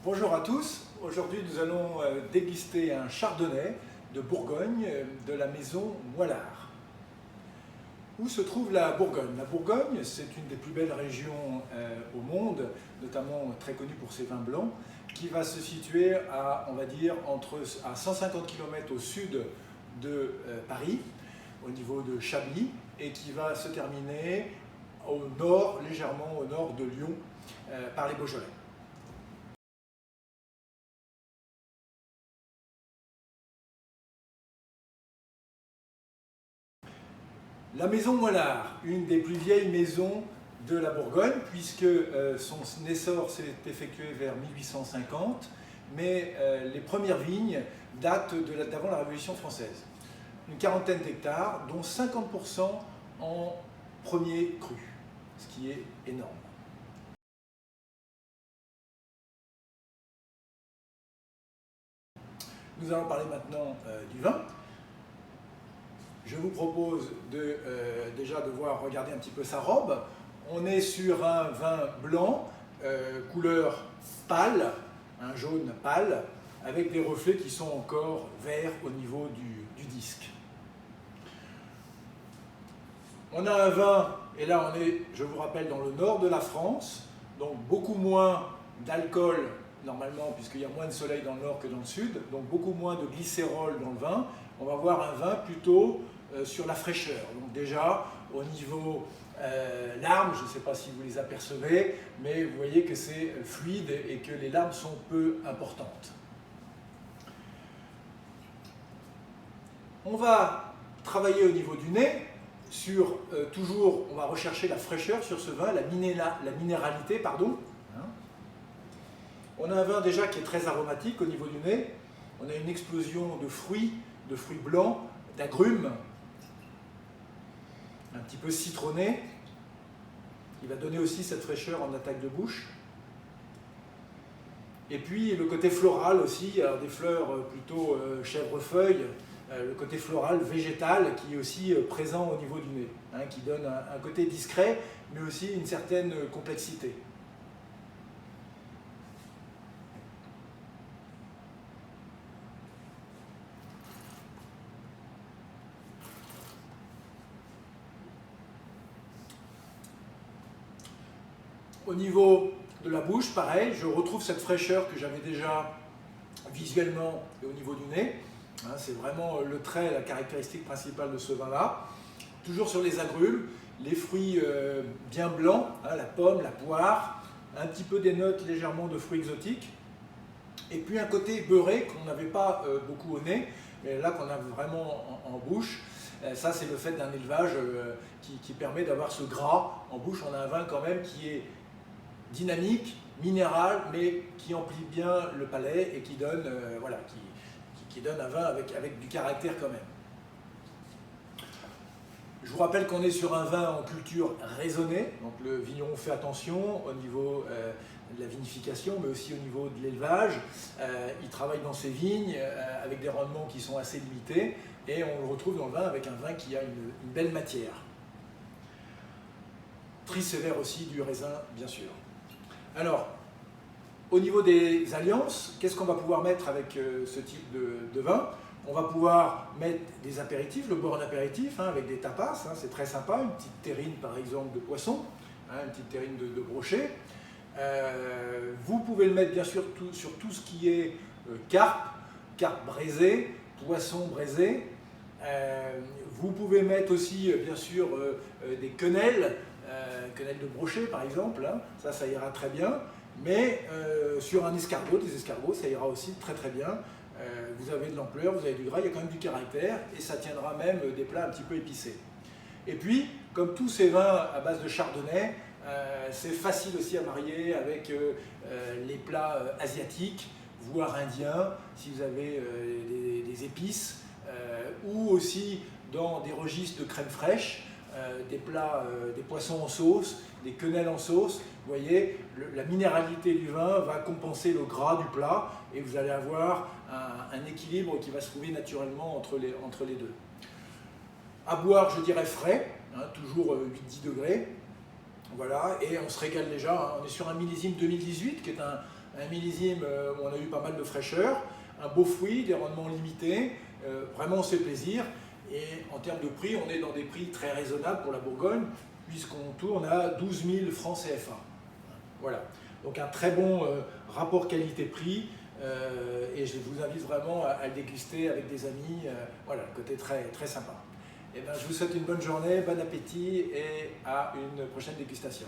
Bonjour à tous, aujourd'hui nous allons déguster un chardonnay de Bourgogne de la maison Moilard. Où se trouve la Bourgogne? La Bourgogne, c'est une des plus belles régions au monde, notamment très connue pour ses vins blancs, qui va se situer à, on va dire, à 150 km au sud de Paris, au niveau de Chablis, et qui va se terminer au nord, légèrement au nord de Lyon, par les Beaujolais. La maison Moilard, une des plus vieilles maisons de la Bourgogne, puisque son essor s'est effectué vers 1850, mais les premières vignes datent d'avant la Révolution française. Une quarantaine d'hectares, dont 50% en premier cru, ce qui est énorme. Nous allons parler maintenant du vin. Je vous propose déjà de regarder un petit peu sa robe. On est sur un vin blanc, couleur pâle, un jaune pâle, avec des reflets qui sont encore verts au niveau du disque. On a un vin, et là on est, je vous rappelle, dans le nord de la France, donc beaucoup moins d'alcool normalement, puisqu'il y a moins de soleil dans le nord que dans le sud, donc beaucoup moins de glycérol dans le vin. On va voir un vin plutôt sur la fraîcheur. Donc déjà, au niveau larmes, je ne sais pas si vous les apercevez, mais vous voyez que c'est fluide et que les larmes sont peu importantes. On va travailler au niveau du nez, sur toujours, on va rechercher la fraîcheur sur ce vin, la minéralité, pardon. On a un vin déjà qui est très aromatique au niveau du nez. On a une explosion de fruits blancs, d'agrumes, un petit peu citronné, qui va donner aussi cette fraîcheur en attaque de bouche. Et puis le côté floral aussi, alors des fleurs plutôt chèvrefeuille, le côté floral végétal qui est aussi présent au niveau du nez, qui donne un côté discret, mais aussi une certaine complexité. Au niveau de la bouche, pareil, je retrouve cette fraîcheur que j'avais déjà visuellement et au niveau du nez. C'est vraiment le trait, la caractéristique principale de ce vin-là. Toujours sur les agrumes, les fruits bien blancs, la pomme, la poire, un petit peu des notes légèrement de fruits exotiques. Et puis un côté beurré qu'on n'avait pas beaucoup au nez, mais là qu'on a vraiment en bouche. Ça, c'est le fait d'un élevage qui permet d'avoir ce gras en bouche. On a un vin quand même qui est dynamique, minéral, mais qui emplit bien le palais et qui donne, qui donne un vin avec du caractère quand même. Je vous rappelle qu'on est sur un vin en culture raisonnée, donc le vigneron fait attention au niveau de la vinification, mais aussi au niveau de l'élevage. Il travaille dans ses vignes avec des rendements qui sont assez limités, et on le retrouve dans le vin avec un vin qui a une belle matière. Très sévère aussi du raisin, bien sûr. Alors, au niveau des alliances, qu'est-ce qu'on va pouvoir mettre avec ce type de vin? On va pouvoir mettre des apéritifs, le boire en apéritif, avec des tapas, c'est très sympa, une petite terrine par exemple de poisson, une petite terrine de brochet. Vous pouvez le mettre bien sûr sur tout ce qui est carpe braisée, poisson braisé. Vous pouvez mettre aussi bien sûr des quenelles, quenelles de brochet par exemple, ça ira très bien, mais sur un escargot, des escargots, ça ira aussi très très bien. Vous avez de l'ampleur, vous avez du gras, il y a quand même du caractère, et ça tiendra même des plats un petit peu épicés. Et puis, comme tous ces vins à base de chardonnay, c'est facile aussi à marier avec les plats asiatiques, voire indiens, si vous avez des épices, ou aussi dans des registres de crème fraîche, des plats, des poissons en sauce, des quenelles en sauce. Vous voyez, la minéralité du vin va compenser le gras du plat et vous allez avoir un équilibre qui va se trouver naturellement entre les deux. À boire, je dirais frais, toujours 8-10 degrés. Voilà, et on se régale déjà. On est sur un millésime 2018 qui est un millésime où on a eu pas mal de fraîcheur, un beau fruit, des rendements limités, vraiment on se fait plaisir. Et en termes de prix, on est dans des prix très raisonnables pour la Bourgogne, puisqu'on tourne à 12 000 francs CFA. Voilà, donc un très bon rapport qualité-prix, et je vous invite vraiment à le déguster avec des amis. Voilà, le côté très, très sympa. Et ben, je vous souhaite une bonne journée, bon appétit et à une prochaine dégustation.